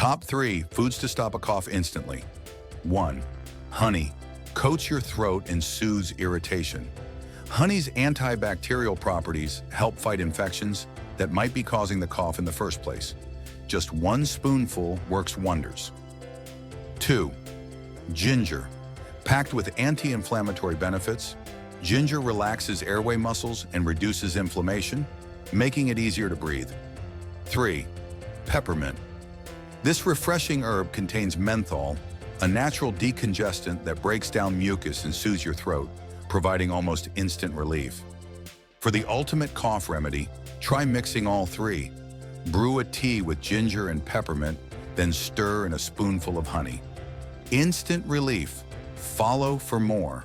Top 3 foods to stop a cough instantly. 1. Honey. Coats your throat and soothes irritation. Honey's antibacterial properties help fight infections that might be causing the cough in the first place. Just 1 spoonful works wonders. 2. Ginger. Packed with anti-inflammatory benefits, ginger relaxes airway muscles and reduces inflammation, making it easier to breathe. 3. Peppermint. This refreshing herb contains menthol, a natural decongestant that breaks down mucus and soothes your throat, providing almost instant relief. For the ultimate cough remedy, try mixing all 3. Brew a tea with ginger and peppermint, then stir in a spoonful of honey. Instant relief. Follow for more.